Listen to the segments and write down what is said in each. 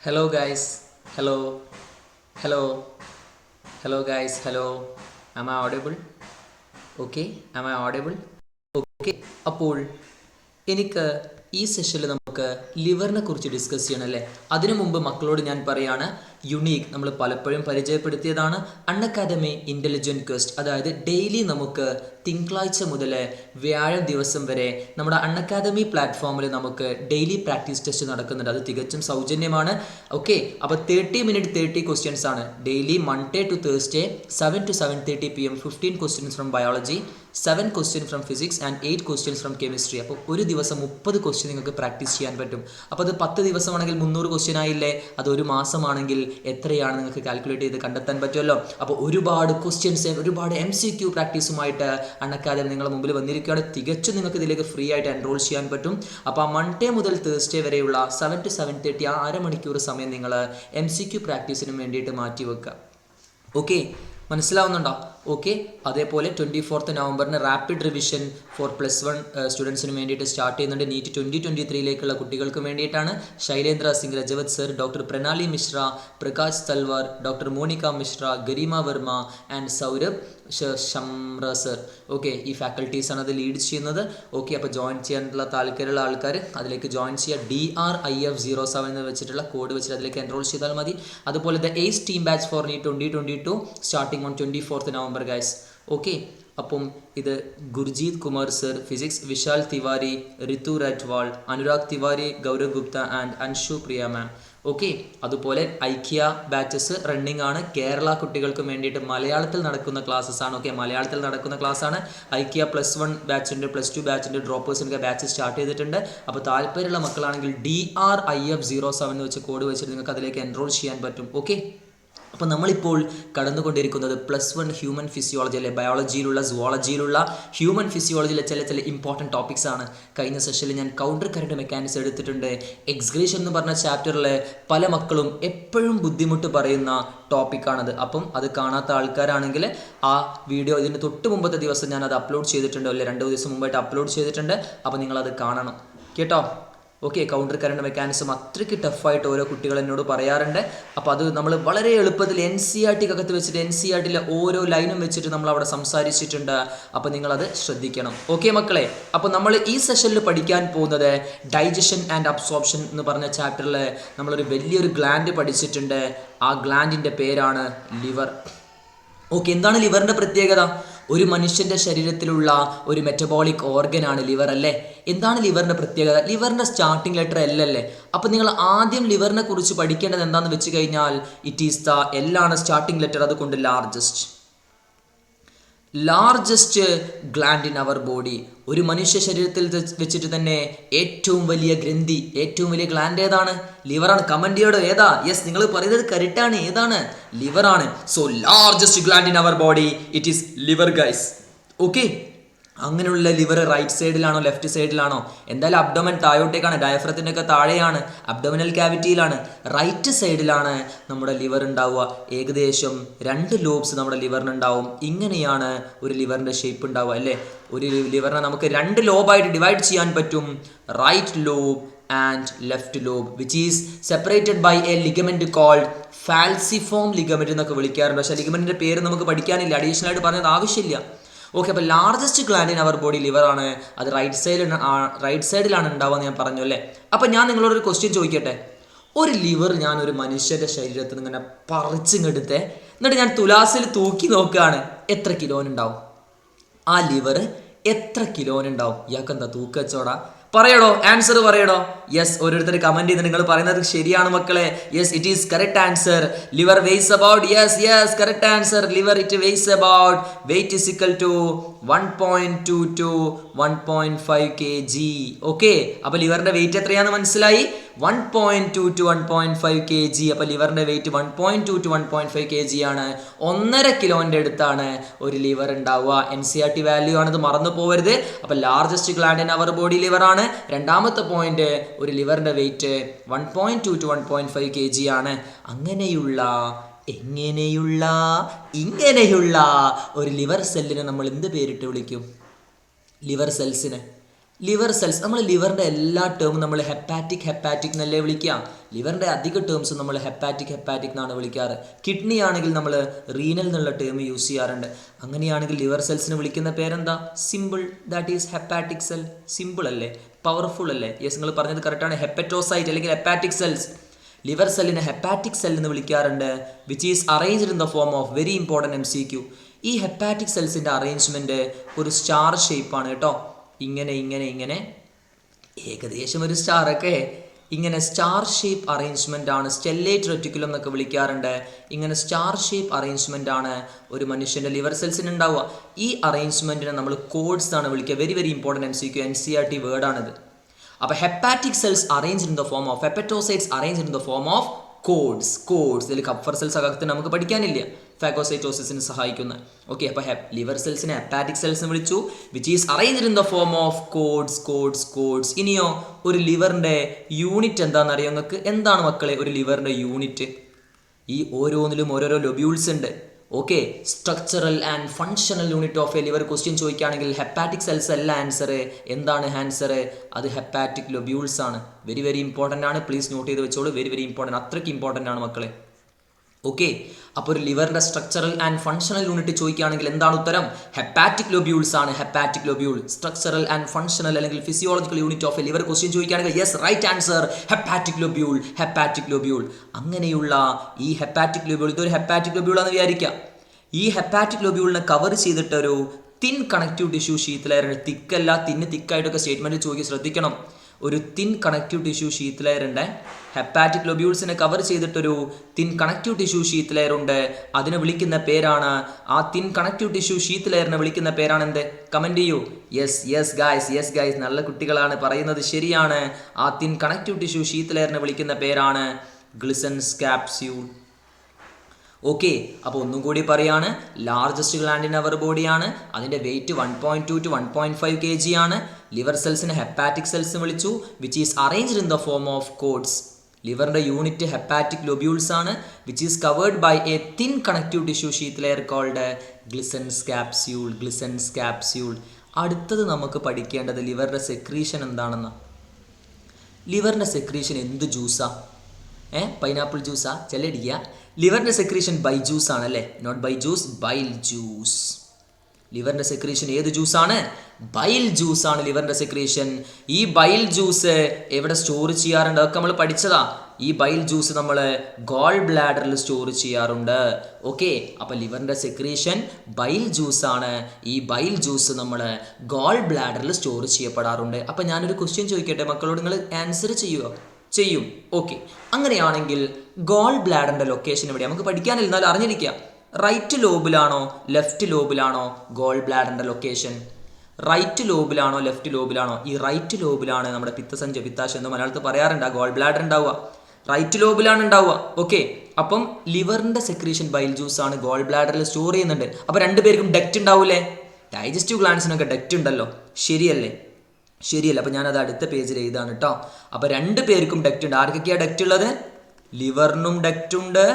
Hello guys. Hello. Hello. Hello guys. Hello. Am I audible? Okay. Am I audible? Okay. അപ്പോൾ എനിക്ക് ഈ സെഷനിൽ നമുക്ക് ലിവറിനെ കുറിച്ച് ഡിസ്കസ് ചെയ്യണം അല്ലേ. അതിനു മുമ്പ് മക്കളോട് ഞാൻ പറയാണ്, യുണീക്ക് നമ്മൾ പലപ്പോഴും പരിചയപ്പെടുത്തിയതാണ് അൺഅക്കാദമി ഇൻ്റലിജൻറ്റ് ക്വസ്റ്റ്. അതായത് ഡെയിലി നമുക്ക് തിങ്കളാഴ്ച മുതൽ വ്യാഴം ദിവസം വരെ നമ്മുടെ അൺഅക്കാദമി പ്ലാറ്റ്ഫോമിൽ നമുക്ക് ഡെയിലി പ്രാക്ടീസ് ടെസ്റ്റ് നടക്കുന്നുണ്ട്. അത് തികച്ചും സൗജന്യമാണ്. ഓക്കെ, അപ്പോൾ 30 മിനിറ്റ് 30 ക്വസ്റ്റ്യൻസ് ആണ് daily Monday to Thursday 7 to 7:30 PM. 15 questions from biology, 7 question from physics and 8 questions from chemistry. അപ്പോൾ ഒരു ദിവസം 30 ക്വസ്റ്റ്യൻ നിങ്ങൾക്ക് പ്രാക്ടീസ് ചെയ്യാൻ പറ്റും. അപ്പോൾ അത് 10 ദിവസമാണെങ്കിൽ 300 ക്വസ്റ്റ്യൻ ആയില്ലേ. അത് ഒരു മാസമാണെങ്കിൽ എത്രയാണ് നിങ്ങൾക്ക് കാൽക്കുലേറ്റ് ചെയ്ത് കണ്ടെത്താൻ പറ്റുമല്ലോ. അപ്പോൾ ഒരുപാട് ക്വസ്റ്റ്യൻസ്, ഒരുപാട് MCQ പ്രാക്ടീസുമായിട്ട് അൺഅക്കാദമി നിങ്ങളുടെ മുമ്പിൽ വന്നിരിക്കുകയാണ്. തികച്ചും നിങ്ങൾക്ക് ഇതിലേക്ക് ഫ്രീ ആയിട്ട് എൻറോൾ ചെയ്യാൻ പറ്റും. അപ്പോൾ ആ മൺഡേ മുതൽ തേഴ്സ്ഡേ വരെയുള്ള 7 to 7:30 ആ അരമണിക്കൂർ സമയം നിങ്ങൾ MCQ പ്രാക്ടീസിനും വേണ്ടിയിട്ട് മാറ്റി വെക്കുക. ഓക്കെ, മനസ്സിലാവുന്നുണ്ടോ? ഓക്കെ, അതേപോലെ 24 നവംബറിന് റാപ്പിഡ് റിവിഷൻ ഫോർ +1 സ്റ്റുഡൻസിന് വേണ്ടിയിട്ട് സ്റ്റാർട്ട് ചെയ്യുന്നുണ്ട്. നീറ്റ് 2023 കുട്ടികൾക്ക് വേണ്ടിയിട്ടാണ്. Shailendra Singh, Rajawat sir, doctor Pranali Mishra, Prakash Talwar, doctor Monika Mishra, Garima Varma and Saurabh Shamra sir. Okay, ഈ ഫാക്കൽറ്റീസാണ് അത് ലീഡ് ചെയ്യുന്നത്. ഓക്കെ, അപ്പോൾ ജോയിൻ ചെയ്യാനുള്ള താല്പര്യമുള്ള ആൾക്കാർ അതിലേക്ക് ജോയിൻ ചെയ്യുക. DRIF07 എന്ന് വെച്ചിട്ടുള്ള കോഡ് വെച്ചിട്ട് അതിലേക്ക് എൻറോൾ ചെയ്താൽ മതി. അതുപോലെ the ace team batch for NEET 2022 starting on 24 November guys. Okay, അപ്പം ഇത് Gurjeet Kumar sir physics, Vishal Tiwari, Ritu Ratwal, Anurag Tiwari, Gaurav Gupta and Anshu Priya ma'am. Okay, അതുപോലെ ഐക്യ ബാച്ചസ് റണ്ണിങ് ആണ്. കേരള കുട്ടികൾക്ക് വേണ്ടിയിട്ട് മലയാളത്തിൽ നടക്കുന്ന ക്ലാസ്സസ് ആണ്. ഓക്കെ, മലയാളത്തിൽ നടക്കുന്ന ക്ലാസ്സാണ്. ഐക്യ +1 ബാച്ചുണ്ട്, +2 ബാച്ചുണ്ട്, ഡ്രോപ്പേഴ്സിൻ്റെ ബാച്ച് സ്റ്റാർട്ട് ചെയ്തിട്ടുണ്ട്. അപ്പോൾ താല്പര്യമുള്ള മക്കളാണെങ്കിൽ DRIF07 എന്ന് വെച്ച് കോഡ് വെച്ചിട്ട് നിങ്ങൾക്ക് അതിലേക്ക് എൻറോൾ ചെയ്യാൻ പറ്റും. ഓക്കെ, അപ്പോൾ നമ്മളിപ്പോൾ കടന്നുകൊണ്ടിരിക്കുന്നത് +1 ഹ്യൂമൻ ഫിസിയോളജി അല്ലെ, ബയോളജിയിലുള്ള, സുവോളജിയിലുള്ള ഹ്യൂമൻ ഫിസിയോളജിയിലെ ചില ഇമ്പോർട്ടൻറ്റ് ടോപ്പിക്സ് ആണ്. കഴിഞ്ഞ സെഷനിൽ ഞാൻ കൗണ്ടർ കറണ്ട് മെക്കാനിക്സ് എടുത്തിട്ടുണ്ട്. എക്സ്ക്രീഷൻ എന്ന് പറഞ്ഞ ചാപ്റ്ററിൽ പല മക്കളും എപ്പോഴും ബുദ്ധിമുട്ട് പറയുന്ന ടോപ്പിക്കാണത്. അപ്പം അത് കാണാത്ത ആൾക്കാരാണെങ്കിൽ ആ വീഡിയോ ഇതിന് തൊട്ട് മുമ്പത്തെ ദിവസം ഞാൻ അത് അപ്ലോഡ് ചെയ്തിട്ടുണ്ട്, അല്ലെ 2 ദിവസം മുമ്പായിട്ട് അപ്ലോഡ് ചെയ്തിട്ടുണ്ട്. അപ്പോൾ നിങ്ങളത് കാണണം കേട്ടോ. ഓക്കെ, കൗണ്ടർ കറണ്ട് മെക്കാനിസം അത്രയ്ക്ക് ടഫായിട്ട് ഓരോ കുട്ടികൾ എന്നോട് പറയാറുണ്ട്. അപ്പോൾ അത് നമ്മൾ വളരെ എളുപ്പത്തിൽ NCERT-കകത്ത് വെച്ചിട്ട് NCERT-ലെ ഓരോ ലൈനും വെച്ചിട്ട് നമ്മൾ അവിടെ സംസാരിച്ചിട്ടുണ്ട്. അപ്പോൾ നിങ്ങളത് ശ്രദ്ധിക്കണം. ഓക്കെ മക്കളെ, അപ്പോൾ നമ്മൾ ഈ സെഷനിൽ പഠിക്കാൻ പോകുന്നത് ഡൈജഷൻ ആൻഡ് അബ്സോർപ്ഷൻ എന്ന് പറഞ്ഞ ചാപ്റ്ററിൽ നമ്മളൊരു വലിയൊരു ഗ്ലാൻഡ് പഠിച്ചിട്ടുണ്ട്. ആ ഗ്ലാൻഡിൻ്റെ പേരാണ് ലിവർ. ഓക്കെ, എന്താണ് ലിവറിൻ്റെ പ്രത്യേകത? ഒരു മനുഷ്യൻ്റെ ശരീരത്തിലുള്ള ഒരു മെറ്റബോളിക് ഓർഗനാണ് ലിവർ അല്ലേ. എന്താണ് ലിവറിൻ്റെ പ്രത്യേകത? ലിവറിൻ്റെ സ്റ്റാർട്ടിംഗ് ലെറ്റർ L അല്ലേ. അപ്പോൾ നിങ്ങൾ ആദ്യം ലിവറിനെ കുറിച്ച് പഠിക്കേണ്ടത് എന്താണെന്ന് വെച്ച് കഴിഞ്ഞാൽ ഇറ്റ് ഈസ് ദ L ആണ് സ്റ്റാർട്ടിംഗ് ലെറ്റർ. അതുകൊണ്ട് largest gland in our body. ഒരു മനുഷ്യ ശരീരത്തിൽ വെച്ചിട്ട് തന്നെ ഏറ്റവും വലിയ ഗ്രന്ഥി, ഏറ്റവും വലിയ ഗ്ലാൻഡ് ഏതാണ്? ലിവറാണ്. കമന്റ് ചെയ്യടോ, ഏതാ? യെസ്, നിങ്ങൾ പറയുന്നത് കറക്റ്റാണ്. ഏതാണ്? ലിവറാണ്. So largest gland in our body it is liver guys. Okay, അങ്ങനെയുള്ള ലിവർ റൈറ്റ് സൈഡിലാണോ ലെഫ്റ്റ് സൈഡിലാണോ? എന്തായാലും അബ്ഡോമൻ താഴോട്ടേക്കാണ്, ഡയഫ്രത്തിൻ്റെ ഒക്കെ താഴെയാണ്, അബ്ഡോമിനൽ ക്യാവിറ്റിയിലാണ്, റൈറ്റ് സൈഡിലാണ് നമ്മുടെ ലിവർ ഉണ്ടാവുക. ഏകദേശം 2 ലോബ്സ് നമ്മുടെ ലിവറിനുണ്ടാവും. ഇങ്ങനെയാണ് ഒരു ലിവറിൻ്റെ ഷേപ്പ് ഉണ്ടാവുക അല്ലേ. ഒരു ലിവറിനെ നമുക്ക് 2 ലോബായിട്ട് ഡിവൈഡ് ചെയ്യാൻ പറ്റും, right lobe and left lobe, which is separated by a ligament called falciform ligament എന്നൊക്കെ വിളിക്കാറുണ്ട്. പക്ഷേ ലിഗമെന്റിന്റെ പേര് നമുക്ക് പഠിക്കാനില്ല, അഡീഷണൽ ആയിട്ട് പറഞ്ഞത് ആവശ്യമില്ല. ഓക്കെ, അപ്പോൾ largest gland in our body ലിവറാണ്. അത് റൈറ്റ് സൈഡിലാണ് ഉണ്ടാവുക എന്ന് ഞാൻ പറഞ്ഞു അല്ലേ. അപ്പം ഞാൻ നിങ്ങളോടൊരു ക്വസ്റ്റ്യൻ ചോദിക്കട്ടെ. ഒരു ലിവർ ഞാൻ ഒരു മനുഷ്യൻ്റെ ശരീരത്തിൽ നിന്ന് ഇങ്ങനെ പറിച്ചിങ്ങെടുത്തേ, എന്നിട്ട് ഞാൻ തുലാസിൽ തൂക്കി നോക്കുകയാണ്, എത്ര കിലോനുണ്ടാവും? ആ ലിവർ എത്ര കിലോനുണ്ടാവും? ഇയാൾക്ക് എന്താ തൂക്ക വെച്ചോടാ? പറയടോ, ആൻസർ പറയടോ. യെസ്, ഓരോരുത്തർ കമന്റ് ചെയ്ത് നിങ്ങൾ പറയുന്നത് ശരിയാണ് മക്കളെ. Yes, it is correct answer. Liver weighs about, yes correct answer. Liver it weighs about, weight is equal to 1.2 to 1.5 kg. Okay, അപ്പോൾ ലിവറിന്റെ വെയിറ്റ് എത്രയാണെന്ന് മനസ്സിലായി? 1.2 to 1.5 kg. അപ്പോൾ ലിവറിന്റെ വെയിറ്റ് 1.2 to 1.5 kg ആണ്. 1.5 കിലോന്റെ അടുത്താണ് ഒരു ലിവർ ഉണ്ടാവുക. NCERT വാല്യൂ ആണിത്, മറന്നു പോകരുത്. അപ്പോൾ largest gland in our body liver ആണ്. രണ്ടാമത്തെ പോയിന്റ്, ഒരു ലിവറിന്റെ വെയിറ്റ് 1.2 to 1.5 kg ആണ്. ഇങ്ങനെയുള്ള ഒരു ലിവർ സെല്ലിനെ നമ്മൾ എന്ത് പേരിട്ട് വിളിക്കും? ലിവർ സെൽസിനെ. ലിവർ സെൽസ്, നമ്മൾ ലിവറിൻ്റെ എല്ലാ ടേമും നമ്മൾ ഹെപ്പാറ്റിക് എന്നല്ലേ വിളിക്കുക. ലിവറിൻ്റെ അധിക ടേംസ് നമ്മൾ ഹെപ്പാറ്റിക് എന്നാണ് വിളിക്കാറ്. കിഡ്നി ആണെങ്കിൽ നമ്മൾ റീനൽ എന്നുള്ള ടേം യൂസ് ചെയ്യാറുണ്ട്. അങ്ങനെയാണെങ്കിൽ ലിവർ സെൽസിന് വിളിക്കുന്ന പേരെന്താ? Simple, that is hepatic cell. Simple അല്ലേ, പവർഫുൾ അല്ലേ? യെസ്, നിങ്ങൾ പറഞ്ഞത് കറക്റ്റാണ്. ഹെപ്പറ്റോസൈറ്റ് അല്ലെങ്കിൽ ഹെപ്പാറ്റിക് സെൽസ്. ലിവർ സെല്ലിനെ ഹെപ്പാറ്റിക് സെൽ എന്ന് വിളിക്കാറുണ്ട്, which is arranged in the form of very important MCQ. ഈ ഹെപ്പാറ്റിക് സെൽസിൻ്റെ അറേഞ്ച്മെൻറ്റ് ഒരു സ്റ്റാർ ഷേപ്പാണ് കേട്ടോ. ഇങ്ങനെ ഏകദേശം ഒരു സ്റ്റാറൊക്കെ ഇങ്ങനെ സ്റ്റാർ ഷേപ്പ് അറേഞ്ച്മെൻ്റ് ആണ്. സ്റ്റെല്ലേറ്റ് റെറ്റിക്കുലം എന്നൊക്കെ വിളിക്കാറുണ്ട്. ഇങ്ങനെ സ്റ്റാർ ഷേപ്പ് അറേഞ്ച്മെൻ്റ് ആണ് ഒരു മനുഷ്യൻ്റെ ലിവർ സെൽസിന് ഉണ്ടാവുക. ഈ അറേഞ്ച്മെൻറ്റിനെ നമ്മൾ കോഡ്സ് ആണ് വിളിക്കുക. Very very important MCQ, NCERT വേർഡാണിത്. അപ്പോൾ hepatic cells arranged in the form of, hepatocytes arranged in the form of cords. ഇതിൽ കപ്ഫർ സെൽസ് അകത്ത് നമുക്ക് പഠിക്കാനില്ല, ഫാഗോസൈറ്റോസിസിന് സഹായിക്കുന്ന. ഓക്കെ, അപ്പോൾ ലിവർ സെൽസിനെ ഹെപ്പാറ്റിക് സെൽസ് എന്ന് വിളിച്ചു, which is arranged in the form of cords. ഇനിയോ ഒരു ലിവറിൻ്റെ യൂണിറ്റ് എന്താണെന്ന് അറിയാം നിങ്ങൾക്ക്? എന്താണ് മക്കളെ ഒരു ലിവറിൻ്റെ യൂണിറ്റ്? ഈ ഓരോന്നിലും ഓരോരോ ലൊബ്യൂൾസ് ഉണ്ട്. Okay, structural and functional unit of A liver question ചോദിക്കുകയാണെങ്കിൽ ഹെപ്പാറ്റിക് സെൽസ് അല്ല ആൻസർ. എന്താണ് ആൻസർ? അത് ഹെപ്പാറ്റിക് ലൊബ്യൂൾസ് ആണ്. വെരി വെരി ഇമ്പോർട്ടൻ്റ് ആണ്, പ്ലീസ് നോട്ട് ചെയ്ത് വെച്ചോളൂ. വെരി വെരി ഇമ്പോർട്ടൻ്റ്, അത്രയ്ക്ക് ഇമ്പോർട്ടൻ്റ് ആണ് മക്കളെ. ഓക്കെ, അപ്പോൾ ഒരു ലിവറിൻ്റെ സ്ട്രക്ചറൽ ആൻഡ് ഫങ്ഷണൽ യൂണിറ്റ് ചോദിക്കുകയാണെങ്കിൽ എന്താണ് ഉത്തരം? ഹെപ്പാറ്റിക് ലൊബ്യൂൾസ് ആണ്. ഹെപ്പാറ്റിക് ലൊബ്യൂൾ സ്ട്രക്ചറൽ ആൻഡ് ഫങ്ഷണൽ അല്ലെങ്കിൽ physiological unit of A liver question ചോദിക്കുകയാണെങ്കിൽ യെസ്, റൈറ്റ് ആൻസർ ഹെപ്പാറ്റിക് ലൊബ്യൂൾ. അങ്ങനെയുള്ള ഈ ഹെപ്പാറ്റിക് ലൊബ്യൂൾ, ഇതൊരു ഹെപ്പാറ്റിക് ലൊബ്യൂൾ ആണെന്ന് വിചാരിക്കുക. ഈ ഹെപ്പാറ്റിക് ലൊബ്യൂളിനെ കവർ ചെയ്തിട്ടൊരു thin connective tissue sheath layer, തിക്കല്ല തിക്കായിട്ടൊക്കെ സ്റ്റേറ്റ്മെൻറ്റ് ചോദിക്കുക, ശ്രദ്ധിക്കണം. ഒരു thin connective tissue sheath layer ഉണ്ട്. ഹെപ്പാറ്റിക് ലൊബ്യൂൾസിനെ കവർ ചെയ്തിട്ടൊരു thin connective tissue sheath layer ഉണ്ട്. അതിനെ വിളിക്കുന്ന പേരാണ്, ആ തിൻ കണക്റ്റീവ് ടിഷ്യൂ ഷീത്ത് ലെയറിനെ വിളിക്കുന്ന പേരാണ് എന്ത്? കമൻറ്റ് ചെയ്യൂ. യെസ് ഗായ്സ്, നല്ല കുട്ടികളാണ്, പറയുന്നത് ശരിയാണ്. ആ തിൻ കണക്റ്റീവ് ടിഷ്യൂ ഷീത്ത് ലെയറിനെ വിളിക്കുന്ന പേരാണ് ഗ്ലിസൻസ് കാപ്സ്യൂൾ. ഓക്കെ, അപ്പോൾ ഒന്നും കൂടി പറയാണ്, ലാർജസ്റ്റ് ഗ്ലാൻഡ് ഇൻ അവർ ബോഡിയാണ്. അതിൻ്റെ വെയിറ്റ് 1.2 to 1.5 kg ആണ്. ലിവർ സെൽസിനെ ഹെപ്പാറ്റിക് സെൽസ് വിളിച്ചു, which is arranged in the form of cords. ലിവറിൻ്റെ യൂണിറ്റ് ഹെപ്പാറ്റിക് ലൊബ്യൂൾസ് ആണ്, which is covered by a thin connective tissue sheath layer called Glisson's capsule. അടുത്തത് നമുക്ക് പഠിക്കേണ്ടത് ലിവറിൻ്റെ സെക്രീഷൻ എന്താണെന്ന്. ലിവറിൻ്റെ സെക്രീഷൻ എന്ത് ജ്യൂസാ? പൈനാപ്പിൾ ജ്യൂസാ? ചെല്ലടിക്കുക. ലിവറിൻ്റെ സെക്രീഷൻ ബൈ ജ്യൂസ് ആണല്ലേ, not by juice, bile juice. ലിവറിൻ്റെ സെക്രീഷൻ ഏത് ജ്യൂസാണ്? ബൈൽ ജ്യൂസ് ആണ് ലിവറിൻ്റെ സെക്രീഷൻ. ഈ ബൈൽ ജ്യൂസ് എവിടെ സ്റ്റോർ ചെയ്യാറുണ്ട്? അതൊക്കെ നമ്മൾ പഠിച്ചതാ. ഈ ബൈൽ ജ്യൂസ് നമ്മൾ ഗോൾ ബ്ലാഡറിൽ സ്റ്റോർ ചെയ്യാറുണ്ട്. ഓക്കെ, അപ്പോൾ ലിവറിൻ്റെ സെക്രീഷൻ ബൈൽ ജ്യൂസ് ആണ്. ഈ ബൈൽ ജ്യൂസ് നമ്മൾ ഗോൾ ബ്ലാഡറിൽ സ്റ്റോർ ചെയ്യപ്പെടാറുണ്ട്. അപ്പോൾ ഞാനൊരു ക്വസ്റ്റ്യൻ ചോദിക്കട്ടെ മക്കളോട്, നിങ്ങൾ ആൻസർ ചെയ്യും. ഓക്കെ, അങ്ങനെയാണെങ്കിൽ ഗോൾ ബ്ലാഡറിൻ്റെ ലൊക്കേഷൻ എവിടെ? നമുക്ക് പഠിക്കാനില്ല, എന്നാലും അറിഞ്ഞിരിക്കുക. റൈറ്റ് ലോബിലാണോ ലെഫ്റ്റ് ലോബിലാണോ ഗോൾ ബ്ലാഡറിൻ്റെ ലൊക്കേഷൻ? റൈറ്റ് ലോബിലാണോ ലെഫ്റ്റ് ലോബിലാണോ? ഈ റൈറ്റ് ലോബിലാണ് നമ്മുടെ പിത്താശയം എന്ന് മലയാളത്തിൽ പറയാറുണ്ട്. ആ ഗോൾ ബ്ലാഡർ ഉണ്ടാവുക റൈറ്റ് ലോബിലാണ് ഉണ്ടാവുക. ഓക്കെ, അപ്പം ലിവറിൻ്റെ സെക്രീഷൻ ബൈൽ ജ്യൂസ് ആണ്, ഗോൾ ബ്ലാഡറിൽ സ്റ്റോർ ചെയ്യുന്നുണ്ട്. അപ്പോൾ രണ്ടുപേർക്കും ഡക്റ്റ് ഉണ്ടാവില്ലേ? ഡൈജസ്റ്റീവ് ഗ്ലാൻഡ്സിനൊക്കെ ഡക്റ്റ് ഉണ്ടല്ലോ, ശരിയല്ലേ? അപ്പോൾ ഞാനത് അടുത്ത പേജിൽ എഴുതാണ് കേട്ടോ. അപ്പോൾ രണ്ട് പേർക്കും ഡക്റ്റ് ഉണ്ട്. ആർക്കൊക്കെയാണ് ഡക്റ്റ് ഉള്ളത്? ലിവറിനും ഡക്റ്റ് ഉണ്ട്.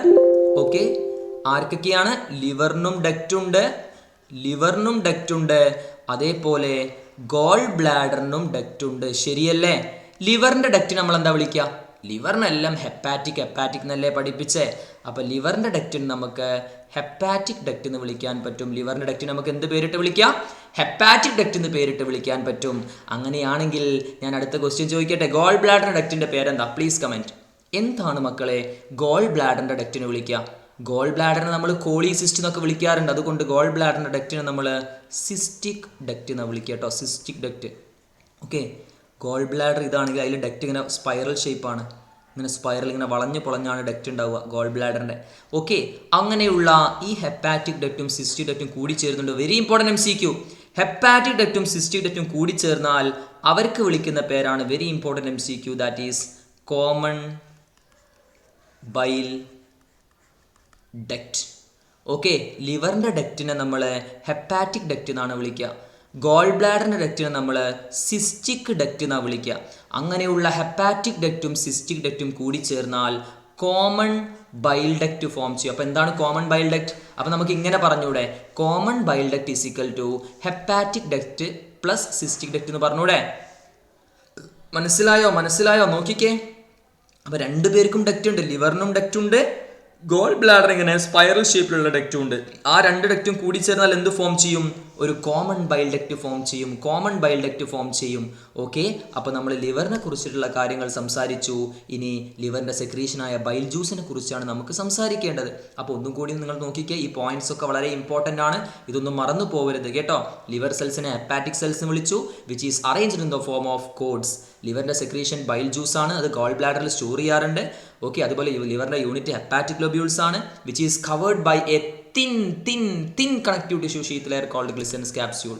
ഓക്കെ, ആർക്കൊക്കെയാണ്? ലിവറിനും ഡക്റ്റ് ഉണ്ട്. അതേപോലെ ഗോൾ ബ്ലാഡറിനും ഡക്റ്റ് ഉണ്ട്, ശരിയല്ലേ? ലിവറിൻ്റെ ഡക്റ്റ് നമ്മൾ എന്താ വിളിക്കുക? ലിവറിനെല്ലാം ഹെപ്പാറ്റിക് എന്നല്ലേ പഠിപ്പിച്ചേ. അപ്പോൾ ലിവറിൻ്റെ ഡക്റ്റിന് നമുക്ക് ഹെപ്പാറ്റിക് ഡക്റ്റ് എന്ന് വിളിക്കാൻ പറ്റും. ലിവറിൻ്റെ ഡക്റ്റിന് നമുക്ക് എന്ത് പേരിട്ട് വിളിക്കാം? ഹെപ്പാറ്റിക് ഡക്റ്റ് എന്ന് പേരിട്ട് വിളിക്കാൻ പറ്റും. അങ്ങനെയാണെങ്കിൽ ഞാൻ അടുത്ത ക്വസ്റ്റ്യൻ ചോദിക്കട്ടെ, ഗോൾ ബ്ലാഡറിൻ്റെ ഡക്റ്റിൻ്റെ പേരെന്താ? Please comment. എന്താണ് മക്കളെ ഗോൾ ബ്ലാഡറിൻ്റെ ഡക്റ്റിന് വിളിക്കുക? ഗോൾ ബ്ലാഡറിനെ നമ്മൾ കോളിസിസ്റ്റ് എന്നൊക്കെ വിളിക്കാറുണ്ട്. അതുകൊണ്ട് ഗോൾ ബ്ലാഡറിൻ്റെ ഡക്റ്റിനെ നമ്മൾ സിസ്റ്റിക് ഡക്റ്റ് എന്നാണ് വിളിക്കുക കേട്ടോ, cystic duct. Okay, gall bladder ഇതാണെങ്കിൽ അതിൽ ഡക്റ്റ് ഇങ്ങനെ സ്പൈറൽ ഷേപ്പാണ്, ഇങ്ങനെ വളഞ്ഞു പൊളഞ്ഞാണ് ഡക്റ്റ് ഉണ്ടാവുക ഗോൾ ബ്ലാഡറിൻ്റെ. ഓക്കെ, അങ്ങനെയുള്ള ഈ ഹെപ്പാറ്റിക് ഡക്റ്റും സിസ്റ്റിക് ഡക്റ്റും കൂടി ചേരുന്നുണ്ട്. Very important MCQ. ഹെപ്പാറ്റിക് ഡക്റ്റും സിസ്റ്റിക് ഡക്റ്റും കൂടി ചേർന്നാൽ അവർക്ക് വിളിക്കുന്ന പേരാണ്, very important MCQ, that is common bile duct. Okay, ലിവറിൻ്റെ ഡക്റ്റിനെ നമ്മൾ ഹെപ്പാറ്റിക് ഡക്റ്റ് എന്നാണ് വിളിക്കുക. ഗോൾ ബ്ലാഡറിൻ്റെ ഡക്റ്റിനെ നമ്മൾ സിസ്റ്റിക് ഡക്റ്റ് എന്നാണ് വിളിക്കുക. അങ്ങനെയുള്ള ഹെപ്പാറ്റിക് ഡക്റ്റും സിസ്റ്റിക് ഡക്റ്റും കൂടി ചേർന്നാൽ കോമൺ ബൈൽ ഡക്റ്റ് ഫോം ചെയ്യും. അപ്പോൾ എന്താണ് കോമൺ ബൈൽ ഡക്റ്റ്? അപ്പോൾ നമുക്ക് ഇങ്ങനെ പറഞ്ഞൂടെ, common bile duct is equal to hepatic duct plus cystic duct എന്ന് പറഞ്ഞൂടെ? മനസ്സിലായോ? നോക്കിക്കേ, അപ്പോൾ രണ്ടുപേർക്കും ഡക്റ്റ് ഉണ്ട്, ലിവറിനും ഡക്റ്റ് ഉണ്ട്, ഗോൾ ബ്ലാഡർ ഇങ്ങനെ സ്പൈറൽ ഷേപ്പിലുള്ള ഡക്റ്റും ഉണ്ട്. ആ രണ്ട് ഡക്റ്റും കൂടി ചേർന്നാൽ എന്ത് ഫോം ചെയ്യും? ഒരു കോമൺ ബൈൽ ഡക്റ്റ് ഫോം ചെയ്യും. കോമൺ ബൈൽ ഡക്റ്റ് ഫോം ചെയ്യും. ഓക്കെ, അപ്പോൾ നമ്മൾ ലിവറിനെ കുറിച്ചിട്ടുള്ള കാര്യങ്ങൾ സംസാരിച്ചു. ഇനി ലിവറിൻ്റെ സെക്രീഷനായ ബൈൽ ജ്യൂസിനെ കുറിച്ചാണ് നമുക്ക് സംസാരിക്കേണ്ടത്. അപ്പോൾ ഒന്നും കൂടി നിങ്ങൾ നോക്കിക്കേ, ഈ പോയിന്റ്സ് ഒക്കെ വളരെ ഇമ്പോർട്ടൻ്റ് ആണ്, ഇതൊന്നും മറന്നു പോകരുത് കേട്ടോ. ലിവർ സെൽസിനെ ഹെപ്പാറ്റിക് സെൽസ് എന്ന് വിളിച്ചു, which is arranged in the form of cords. ലിവറിൻ്റെ സെക്രീഷൻ ബൈൽ ജ്യൂസ് ആണ്, അത് ഗോൾ ബ്ലാഡറിൽ സ്റ്റോർ ചെയ്യാറുണ്ട്. ഓക്കെ, അതുപോലെ ലിവറിൻ്റെ യൂണിറ്റ് ഹെപ്പാറ്റിക് ലോബ്യൂൾസ് ആണ്, which is covered by a thin connective tissue sheath layer called Glisson's capsule.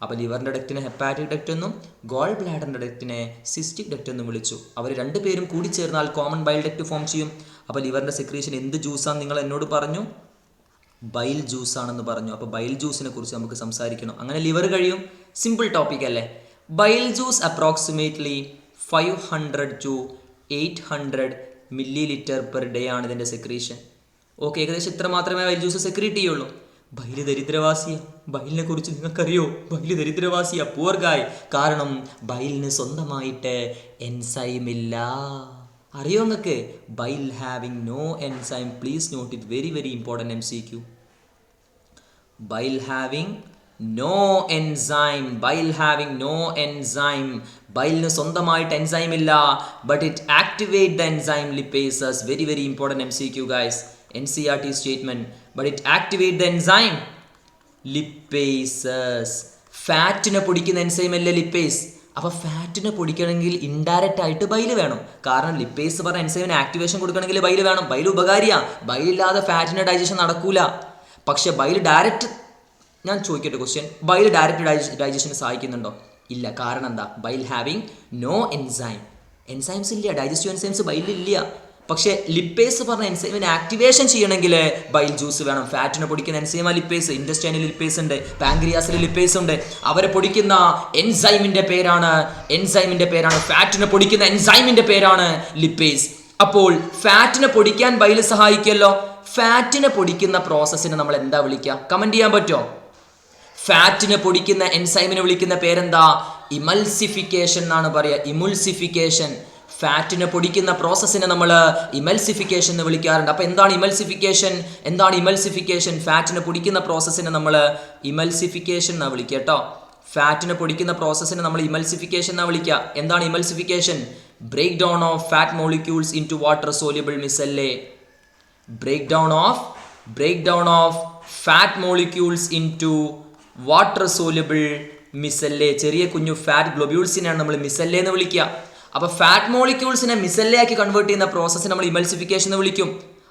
അപ്പോൾ ലിവറിൻ്റെ ഡക്റ്റിനെ ഹെപ്പാറ്റിക് ഡക്റ്റ് എന്നും ഗോൾ ബ്ലാഡറിൻ്റെ ഡക്റ്റിനെ സിസ്റ്റിക് ഡക്റ്റ് എന്നും വിളിച്ചു. അവർ രണ്ടുപേരും കൂടി ചേർന്നാൽ കോമൺ ബൈൽ ഡക്റ്റ് ഫോം ചെയ്യും. അപ്പോൾ ലിവറിൻ്റെ സെക്രീഷൻ എന്ത് ജ്യൂസാന്ന് നിങ്ങൾ എന്നോട് പറഞ്ഞു? ബൈൽ ജ്യൂസ് ആണെന്ന് പറഞ്ഞു. അപ്പോൾ ബൈൽ ജ്യൂസിനെ കുറിച്ച് നമുക്ക് സംസാരിക്കണം. അങ്ങനെ ലിവർ കഴിയും, സിമ്പിൾ ടോപ്പിക് അല്ലേ. Bile juice approximately 500 to 800 milliliter per day ആണ് ഇതിൻ്റെ സെക്രീഷൻ. ഓക്കെ, ഏകദേശം ഇത്ര മാത്രമേ ബൈൽ ജ്യൂസ് സെക്രീറ്റ് ചെയ്യുള്ളൂ. ബൈല് ദരിദ്രവാസിയാണ്. ബൈലിനെ കുറിച്ച് നിങ്ങൾക്കറിയോ? ബൈല് ദരിദ്രവാസിയാണ്, പുവർ ഗായ്. കാരണം ബൈലിന് സ്വന്തമായിട്ട് എൻസൈം ഇല്ല. അറിയോ നിങ്ങൾക്ക്? Bile having no enzyme. Please note it, very very important MCQ. Bile having no enzyme. Bile having no enzyme. ബൈലിന് സ്വന്തമായിട്ട് എൻസൈം ഇല്ല. But it activate the enzyme lipases. വെരി very important MCQ guys. NCERT statement. But it activate the enzyme lipases. ഫാറ്റിനെ പൊടിക്കുന്ന enzyme അല്ലേ lipase. അപ്പോൾ ഫാറ്റിനെ പൊടിക്കണമെങ്കിൽ indirect ആയിട്ട് ബൈല് വേണം. കാരണം ലിപ്പേസ് പറഞ്ഞ എൻസൈമിന് ആക്ടിവേഷൻ കൊടുക്കണമെങ്കിൽ ബൈല് വേണം. ബൈൽ ഉപകാരിയാണ്. ബൈലില്ലാതെ ഫാറ്റിൻ്റെ ഡൈജഷൻ നടക്കൂല. പക്ഷെ ബൈൽ ഡയറക്റ്റ്, ഞാൻ ചോദിക്കട്ടെ ക്വസ്റ്റ്യൻ, ബൈൽ ഡയറക്റ്റ് ഡൈജഷന് സഹായിക്കുന്നുണ്ടോ? ഇല്ല. കാരണം എന്താ? Bile having no enzyme. Enzymes ഇല്ല, ഡൈജസ്റ്റീവ് എൻസൈംസ് ബൈലില്ല. പക്ഷേ ലിപ്പേസ് പറഞ്ഞ എൻസൈമിനെ ആക്ടിവേഷൻ ചെയ്യണമെങ്കിൽ ബൈൽ ജ്യൂസ് വേണം. ഫാറ്റിനെ പൊടിക്കുന്ന എൻസൈമാ ലിപ്പേസ്. ഇൻറ്റസ്റ്റൈനിൽ ലിപ്പേസ് ഉണ്ട്, പാങ്ക്രിയാസിൽ ലിപ്പേസ് ഉണ്ട്. അവരെ പൊടിക്കുന്ന എൻസൈമിൻ്റെ പേരാണ് ഫാറ്റിനെ പൊടിക്കുന്ന എൻസൈമിൻ്റെ പേരാണ് ലിപ്പേസ്. അപ്പോൾ ഫാറ്റിനെ പൊടിക്കാൻ ബൈൽ സഹായിക്കുമല്ലോ. ഫാറ്റിനെ പൊടിക്കുന്ന പ്രോസസ്സിനെ നമ്മൾ എന്താ വിളിക്കുക? കമൻറ്റ് ചെയ്യാൻ പറ്റുമോ? ഫാറ്റിനെ പൊടിക്കുന്ന എൻസൈമിനെ വിളിക്കുന്ന പേരെന്താ? ഇമൽസിഫിക്കേഷൻ എന്നാണ് പറയുക. ഇമുൾസിഫിക്കേഷൻ. ഫാറ്റിനെ പൊടിക്കുന്ന പ്രോസസ്സിനെ നമ്മൾ ഇമൽസിഫിക്കേഷൻ എന്ന് വിളിക്കാറുണ്ട്. അപ്പോൾ എന്താണ് ഇമൽസിഫിക്കേഷൻ? ഫാറ്റിനെ പൊടിക്കുന്ന പ്രോസസ്സിനെ നമ്മൾ ഇമൽസിഫിക്കേഷൻ എന്നാണ് വിളിക്കുക കേട്ടോ. ഫാറ്റിനെ പൊടിക്കുന്ന പ്രോസസ്സിനെ നമ്മൾ ഇമൽസിഫിക്കേഷൻ എന്നാണ് വിളിക്കുക. എന്താണ് emulsification? Break down of fat molecules into water soluble micelle. Break down of fat molecules into water soluble micelle. ചെറിയ കുഞ്ഞു ഫാറ്റ് ഗ്ലോബ്യൂൾസിനെയാണ് നമ്മൾ മിസെല്ലെ എന്ന് വിളിക്കുക. അപ്പോൾ ഫാറ്റ് മോളിക്യൂൾസിനെ മിസെല്ലയാക്കി കൺവേർട്ട് ചെയ്യുന്ന പ്രോസസ്സിനെ നമ്മൾ ഇമൽസിഫിക്കേഷൻ എന്ന് വിളിക്കും.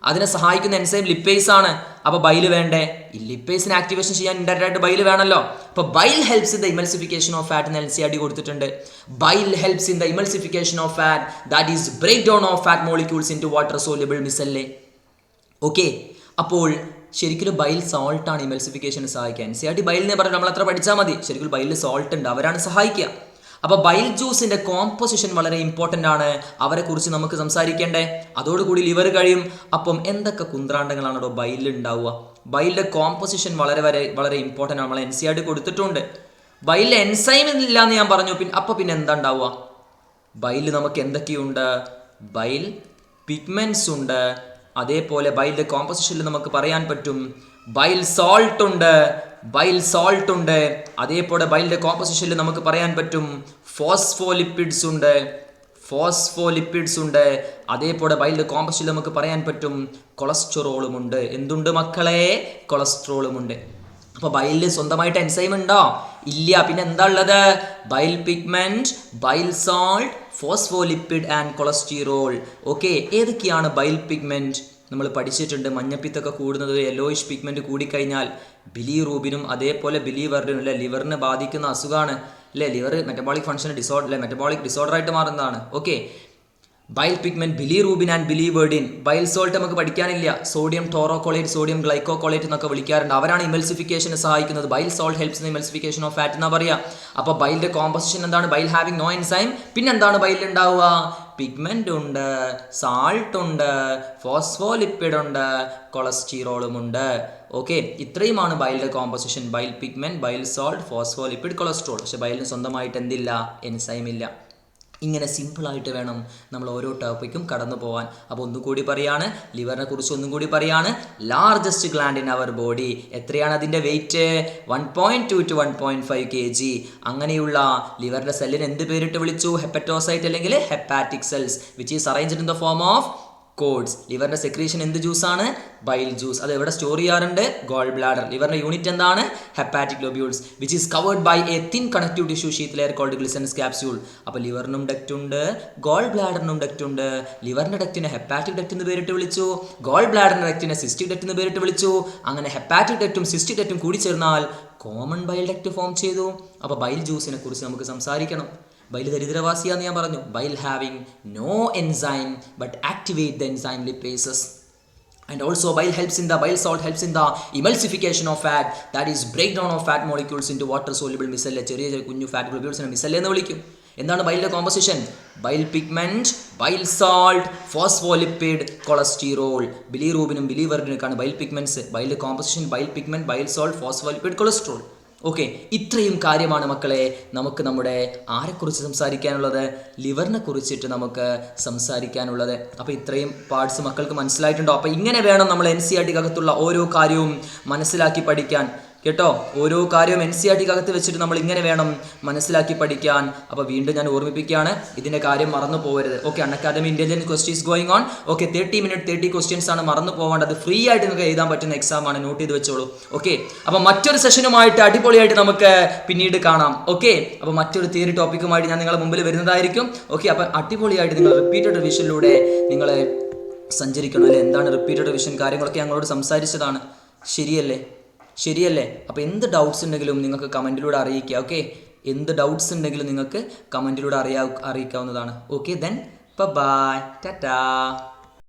അതിനെ സഹായിക്കുന്ന എൻസൈം ലിപ്പേസ് ആണ്. അപ്പോൾ ബൈല് വേണ്ടേ? ഈ ലിപ്പേസിനെ ആക്ടിവേഷൻ ചെയ്യാൻ ഇൻഡയറക്റ്റ് ആയിട്ട് ബൈല് വേണമല്ലോ. അപ്പോൾ bile helps in the emulsification of fat എന്ന് NCERT കൊടുത്തിട്ടുണ്ട്. Bile helps in the emulsification of fat, that is break down of fat molecules into water soluble micelle. Okay, അപ്പോൾ ശരിക്കും bile salt ആണ് ഇമൽസിഫിക്കേഷന് സഹായിക്കുക. NCERT ബൈലിനെ പറഞ്ഞാൽ നമ്മൾ അത്ര പഠിച്ചാൽ മതി. ശരിക്കും ബൈലിൽ സോൾട്ട് ഉണ്ട്, അവരാണ് സഹായിക്കുക. അപ്പോൾ ബൈൽ ജ്യൂസിൻ്റെ കോമ്പോസിഷൻ വളരെ ഇമ്പോർട്ടൻ്റ് ആണ്. അവരെക്കുറിച്ച് നമുക്ക് സംസാരിക്കേണ്ടേ. അതോടുകൂടി ലിവർ കഴിയും. അപ്പം എന്തൊക്കെ കുന്ത്രാണ്ടങ്ങളാണോ ബൈലിൽ ഉണ്ടാവുക? ബൈലിൻ്റെ കോമ്പോസിഷൻ വളരെ ഇമ്പോർട്ടൻ്റ് ആണ്. നമ്മൾ NCERT കൊടുത്തിട്ടുണ്ട്. ബൈലിൽ എൻസൈം ഇല്ല എന്ന് ഞാൻ പറഞ്ഞു. പിന്നെ എന്താ ഉണ്ടാവുക? ബൈലിൽ നമുക്ക് എന്തൊക്കെയുണ്ട്? ബൈൽ പിഗ്മെൻറ്റ്സ് ഉണ്ട്. അതേപോലെ ബൈലിൻ്റെ കോമ്പോസിഷനിൽ നമുക്ക് പറയാൻ പറ്റും ബൈൽ സോൾട്ട് ഉണ്ട്. അതേപോലെ ബൈലിൻ്റെ കോമ്പോസിഷനിൽ നമുക്ക് പറയാൻ പറ്റും ഫോസ്ഫോലിപ്പിഡ്സ് ഉണ്ട്. അതേപോലെ ബൈലിൻ്റെ കോമ്പോസിഷനിൽ നമുക്ക് പറയാൻ പറ്റും കൊളസ്ട്രോളും ഉണ്ട്. എന്തുണ്ട് മക്കളെ? കൊളസ്ട്രോളും ഉണ്ട്. അപ്പോൾ ബൈലിൽ സ്വന്തമായിട്ട് എൻസൈം ഉണ്ടോ? ഇല്ല. പിന്നെ എന്താ ഉള്ളത്? Bile pigment, bile salt, phospholipid and cholesterol. Okay, ഏതൊക്കെയാണ് ബൈൽ പിഗ്മെന്റ്? നമ്മൾ പഠിച്ചിട്ടുണ്ട്. മഞ്ഞപ്പിത്തൊക്കെ കൂടുന്നത്, യെല്ലോയിഷ് പിഗ്മെന്റ് കൂടിക്കഴിഞ്ഞാൽ ബിലിറൂബിനും അതേപോലെ ബിലിവെറിനും അല്ലെ ലിവറിനെ ബാധിക്കുന്ന അസുഖമാണ് അല്ലേ. ലിവർ മെറ്റബോളിക് ഫംഗ്ഷൻ ഡിസോർഡർ അല്ലെ, മെറ്റബോളിക് ഡിസോർഡർ ആയിട്ട് മാറുന്നതാണ്. Okay, bile pigment, bilirubin and biliverdin. Bile salt നമുക്ക് പഠിക്കാനില്ല. സോഡിയം ടോറോക്കോളേറ്റ്, സോഡിയം ഗ്ലൈക്കോക്കോളേറ്റ് എന്നൊക്കെ വിളിക്കാറുണ്ട്. അവരാണ് ഇമൽസിഫിക്കേഷന് സഹായിക്കുന്നത്. Bile salt helps in emulsification of fat എന്നാ പറയുക. അപ്പോൾ ബൈലിന്റെ കോമ്പോസിഷൻ എന്താണ്? Bile having no enzyme. പിന്നെ എന്താണ് ബൈലിൽ ഉണ്ടാവുക? പിഗ്മെന്റ് ഉണ്ട്, സാൾട്ട് ഉണ്ട്, ഫോസ്ഫോലിപ്പിഡ് ഉണ്ട്, കൊളസ്ട്രോളും ഉണ്ട്. ഓക്കെ, ഇത്രയുമാണ് ബൈലിന്റെ composition. Bile pigment, bile salt, phospholipid, cholesterol. പക്ഷെ ബൈലിന് സ്വന്തമായിട്ട് എന്തില്ല? എൻസൈം ഇല്ല. ഇങ്ങനെ സിമ്പിളായിട്ട് വേണം നമ്മൾ ഓരോ ടോപ്പിക്കും കടന്നു പോകാൻ. അപ്പോൾ ഒന്നും കൂടി പറയാണ്, ലിവറിനെ കുറിച്ച് ഒന്നും കൂടി പറയാണ്. Largest gland in our body. എത്രയാണ് അതിൻ്റെ വെയിറ്റ്? 1.2 to 1.5 kg. അങ്ങനെയുള്ള ലിവറിൻ്റെ സെല്ലിന് എന്ത് പേരിട്ട് വിളിച്ചു? ഹെപ്പറ്റോസൈറ്റ് അല്ലെങ്കിൽ hepatic cells which is arranged in the form of cords. ലിവറിന്റെ സെക്രീഷൻ എന്ത് ജ്യൂസാണ്? Bile juice. അത് എവിടെ സ്റ്റോർ ചെയ്യാറുണ്ട്? Gall bladder. ലിവറിന്റെ യൂണിറ്റ് എന്താണ്? Hepatic lobules which is covered by a thin connective tissue sheath layer called Glisson's capsule. അപ്പോൾ ലിവറിനും ഡക്റ്റ് ഉണ്ട്, ഗോൾ ബ്ലാഡറിനും ഡക്റ്റ് ഉണ്ട്. ലിവറിന്റെ ഡക്റ്റിനെ ഹെപ്പാറ്റിക് ഡക്റ്റ് എന്ന് പേരിട്ട് വിളിച്ചു, ഗോൾ ബ്ലാഡറിന്റെ ഡക്റ്റിനെ സിസ്റ്റിക് ഡക്റ്റ് എന്ന് പേരിട്ട് വിളിച്ചു. അങ്ങനെ ഹെപ്പാറ്റിക് ഡക്റ്റും സിസ്റ്റിക് ഡക്റ്റും കൂടി ചേർന്നാൽ കോമൺ ബൈൽ ഡക്റ്റ് ഫോം ചെയ്തു. അപ്പോൾ ബൈൽ ജ്യൂസിനെ കുറിച്ച് നമുക്ക് സംസാരിക്കണം. ബൈൽ ദരിദ്രവാസിയാന്ന് ഞാൻ പറഞ്ഞു. Bile having no enzyme but activate the enzyme lipases. And also bile salt helps in the emulsification of fat, that is breakdown of fat molecules into water soluble micelle. ചെറിയ കുഞ്ഞു fat ഗ്ലോബ്യൂൾസിനെ മിസെല്ലെ എന്ന് വിളിക്കും. എന്താണ് ബൈലിന്റെ composition? Bile pigment, bile salt, phospholipid, cholesterol. ബിലിറൂബിനും ബിലിവെറിനൊക്കെയാണ് bile pigments. ബൈലിന്റെ composition bile pigment, bile salt, phospholipid, cholesterol. Okay, ഇത്രയും കാര്യമാണ് മക്കളെ നമുക്ക് നമ്മുടെ ആരെക്കുറിച്ച് സംസാരിക്കാനുള്ളത്? ലിവറിനെ കുറിച്ചിട്ട് നമുക്ക് സംസാരിക്കാനുള്ളത്. അപ്പോൾ ഇത്രയും പാർട്സ് മക്കൾക്ക് മനസ്സിലായിട്ടുണ്ടോ? അപ്പോൾ ഇങ്ങനെ വേണം നമ്മൾ NCERT-കകത്തുള്ള ഓരോ കാര്യവും മനസ്സിലാക്കി പഠിക്കാൻ. കേട്ടോ, ഓരോ കാര്യവും NCERT-കകത്ത് വെച്ചിട്ട് നമ്മൾ ഇങ്ങനെ വേണം മനസ്സിലാക്കി പഠിക്കാൻ. അപ്പോൾ വീണ്ടും ഞാൻ ഓർമ്മിപ്പിക്കുകയാണ്, ഇതിൻ്റെ കാര്യം മറന്നു പോകരുത്. Okay, Unacademy intelligent questions going on. Okay, 30 minute 30 questions ആണ്, മറന്നു പോകേണ്ടത്. ഫ്രീ ആയിട്ട് നിങ്ങൾക്ക് എഴുതാൻ പറ്റുന്ന എക്സാം ആണ്, നോട്ട് ചെയ്ത് വെച്ചോളൂ. ഓക്കെ, അപ്പോൾ മറ്റൊരു സെഷനുമായിട്ട് അടിപൊളിയായിട്ട് നമുക്ക് പിന്നീട് കാണാം. ഓക്കെ, അപ്പോൾ മറ്റൊരു തിയറി ടോപ്പിക്കുമായിട്ട് ഞാൻ നിങ്ങളുടെ മുമ്പിൽ വരുന്നതായിരിക്കും. ഓക്കെ, അപ്പോൾ അടിപൊളിയായിട്ട് നിങ്ങൾ റിപ്പീറ്റഡ് റിവിഷനിലൂടെ നിങ്ങൾ സഞ്ചരിക്കണം. അല്ലേ, എന്താണ് റിപ്പീറ്റഡ് റിവിഷൻ? കാര്യങ്ങളൊക്കെ ഞങ്ങളോട് സംസാരിച്ചതാണ്. ശരിയല്ലേ? അപ്പോൾ എന്ത് ഡൗട്ട്സ് ഉണ്ടെങ്കിലും നിങ്ങൾക്ക് കമൻറ്റിലൂടെ അറിയിക്കുക. ഓക്കെ, എന്ത് ഡൗട്ട്സ് ഉണ്ടെങ്കിലും നിങ്ങൾക്ക് കമൻറ്റിലൂടെ അറിയിക്കാവുന്നതാണ്. Okay, then bye, Tata.